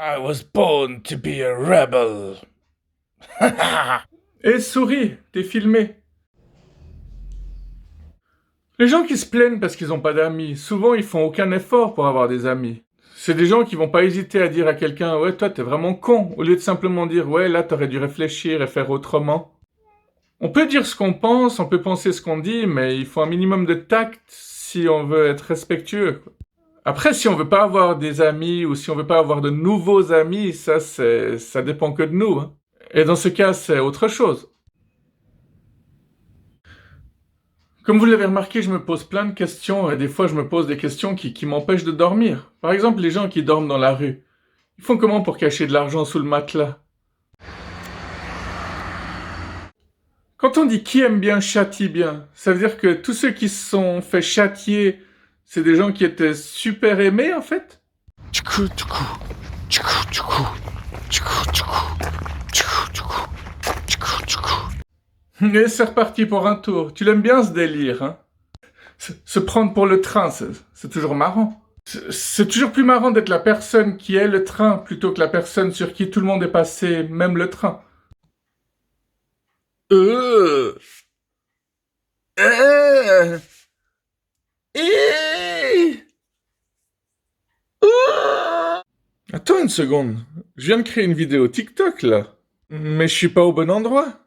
I was born to be a rebel. Et souris, t'es filmé. Les gens qui se plaignent parce qu'ils n'ont pas d'amis, souvent ils font aucun effort pour avoir des amis. C'est des gens qui vont pas hésiter à dire à quelqu'un « Ouais, toi t'es vraiment con », au lieu de simplement dire « Ouais, là t'aurais dû réfléchir et faire autrement ». On peut dire ce qu'on pense, on peut penser ce qu'on dit, mais il faut un minimum de tact si on veut être respectueux. Après, si on veut pas avoir des amis ou si on veut pas avoir de nouveaux amis, ça dépend que de nous, hein. Et dans ce cas, c'est autre chose. Comme vous l'avez remarqué, je me pose plein de questions et des fois je me pose des questions qui m'empêchent de dormir. Par exemple, les gens qui dorment dans la rue. Ils font comment pour cacher de l'argent sous le matelas? Quand on dit qui aime bien châtie bien, ça veut dire que tous ceux qui se sont fait châtier, c'est des gens qui étaient super aimés en fait? Et c'est reparti pour un tour. Tu l'aimes bien ce délire, hein? Se prendre pour le train, c'est toujours marrant. C'est toujours plus marrant d'être la personne qui est le train plutôt que la personne sur qui tout le monde est passé, même le train. Euh. Euh. Attends une seconde. Je viens de créer une vidéo TikTok, là. Mais je suis pas au bon endroit.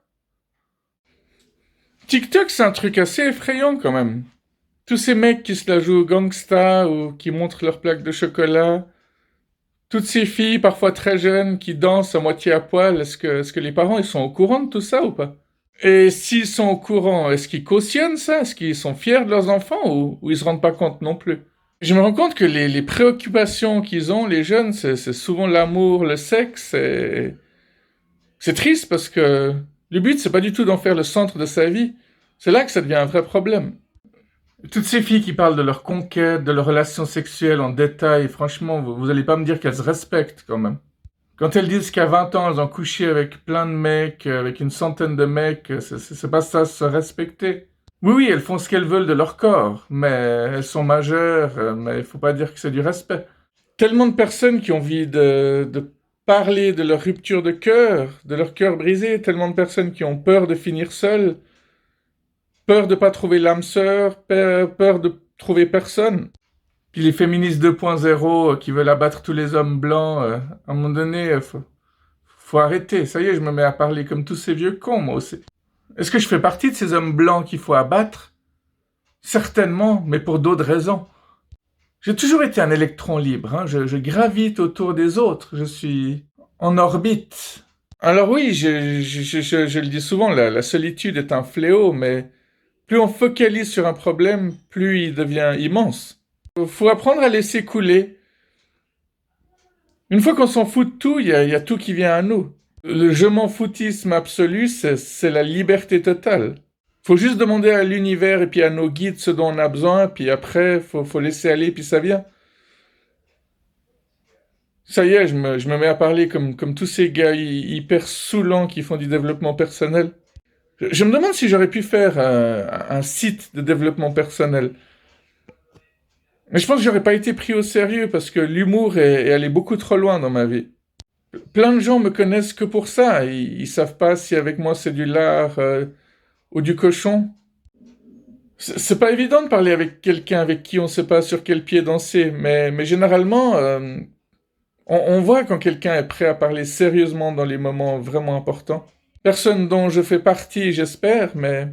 TikTok, c'est un truc assez effrayant, quand même. Tous ces mecs qui se la jouent au gangsta ou qui montrent leurs plaques de chocolat. Toutes ces filles, parfois très jeunes, qui dansent à moitié à poil. Est-ce que les parents, ils sont au courant de tout ça ou pas? Et s'ils sont au courant, est-ce qu'ils cautionnent ça? Est-ce qu'ils sont fiers de leurs enfants ou ils se rendent pas compte non plus? Je me rends compte que les préoccupations qu'ils ont, les jeunes, c'est souvent l'amour, le sexe, et c'est triste parce que le but, c'est pas du tout d'en faire le centre de sa vie. C'est là que ça devient un vrai problème. Toutes ces filles qui parlent de leur conquête, de leurs relations sexuelles en détail, franchement, vous allez pas me dire qu'elles se respectent quand même. Quand elles disent qu'à 20 ans, elles ont couché avec plein de mecs, avec une centaine de mecs, c'est pas ça, se respecter. Oui, oui, elles font ce qu'elles veulent de leur corps, mais elles sont majeures, mais il faut pas dire que c'est du respect. Tellement de personnes qui ont envie de parler de leur rupture de leur cœur brisé, tellement de personnes qui ont peur de finir seules, peur de pas trouver l'âme sœur, peur de trouver personne. Puis les féministes 2.0 qui veulent abattre tous les hommes blancs, à un moment donné, faut arrêter. Ça y est, je me mets à parler comme tous ces vieux cons, moi aussi. Est-ce que je fais partie de ces hommes blancs qu'il faut abattre? Certainement, mais pour d'autres raisons. J'ai toujours été un électron libre, hein. Je gravite autour des autres, je suis en orbite. Alors oui, je le dis souvent, la solitude est un fléau, mais plus on focalise sur un problème, plus il devient immense. Faut apprendre à laisser couler. Une fois qu'on s'en fout de tout, il y a tout qui vient à nous. Le je m'en foutisme absolu, c'est la liberté totale. Faut juste demander à l'univers et puis à nos guides ce dont on a besoin, puis après, faut laisser aller, puis ça vient. Ça y est, je me mets à parler comme tous ces gars hyper saoulants qui font du développement personnel. Je me demande si j'aurais pu faire un site de développement personnel. Mais je pense que j'aurais pas été pris au sérieux parce que l'humour est allé beaucoup trop loin dans ma vie. Plein de gens me connaissent que pour ça. Ils savent pas si avec moi c'est du lard ou du cochon. C'est pas évident de parler avec quelqu'un avec qui on sait pas sur quel pied danser, mais généralement, on voit quand quelqu'un est prêt à parler sérieusement dans les moments vraiment importants. Personne dont je fais partie, j'espère, mais...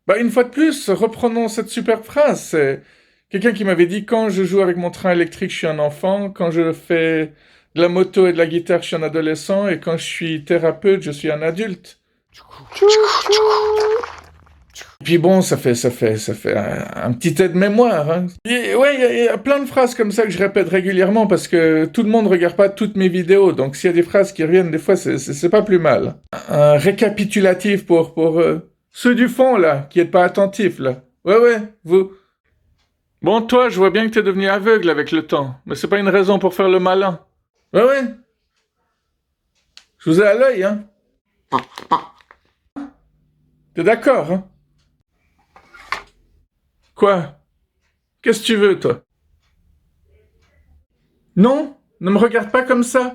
Bah, une fois de plus, reprenons cette superbe phrase. C'est quelqu'un qui m'avait dit quand je joue avec mon train électrique, je suis un enfant. Quand je fais de la moto et de la guitare, je suis un adolescent. Et quand je suis thérapeute, je suis un adulte. Et puis bon, ça fait un petit aide-mémoire, hein. Et ouais, il y a plein de phrases comme ça que je répète régulièrement parce que tout le monde regarde pas toutes mes vidéos. Donc s'il y a des phrases qui reviennent, des fois, c'est pas plus mal. Un récapitulatif pour ceux du fond, là, qui êtes pas attentifs, là. Ouais, ouais, vous. Bon, toi, je vois bien que t'es devenu aveugle avec le temps. Mais c'est pas une raison pour faire le malin. Ouais, ouais. Je vous ai à l'œil, hein. T'es d'accord, hein? Quoi? Qu'est-ce que tu veux, toi? Non? Ne me regarde pas comme ça.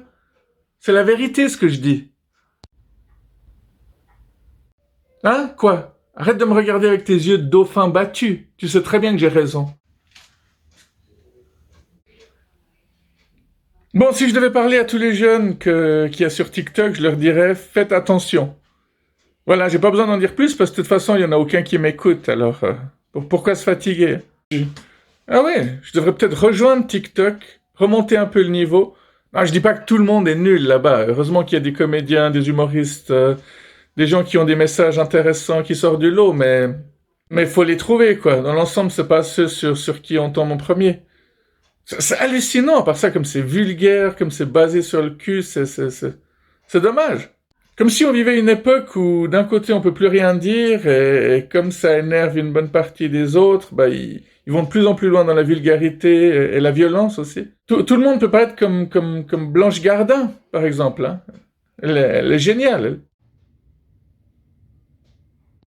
C'est la vérité ce que je dis. Hein? Quoi? Arrête de me regarder avec tes yeux de dauphin battu. Tu sais très bien que j'ai raison. Bon, si je devais parler à tous les jeunes qu'il y a sur TikTok, je leur dirais, faites attention. Voilà, j'ai pas besoin d'en dire plus parce que de toute façon, il y en a aucun qui m'écoute. Alors, pourquoi se fatiguer? Ah ouais, je devrais peut-être rejoindre TikTok, remonter un peu le niveau. Ah, je dis pas que tout le monde est nul là-bas. Heureusement qu'il y a des comédiens, des humoristes, des gens qui ont des messages intéressants qui sortent du lot, mais faut les trouver quoi. Dans l'ensemble, c'est pas ceux sur qui on tombe en premier. C'est hallucinant, par ça, comme c'est vulgaire, comme c'est basé sur le cul, c'est dommage. Comme si on vivait une époque où d'un côté on peut plus rien dire et comme ça énerve une bonne partie des autres, bah ils vont de plus en plus loin dans la vulgarité et la violence aussi. Tout le monde peut pas être comme Blanche Gardin, par exemple. Hein. Elle est géniale.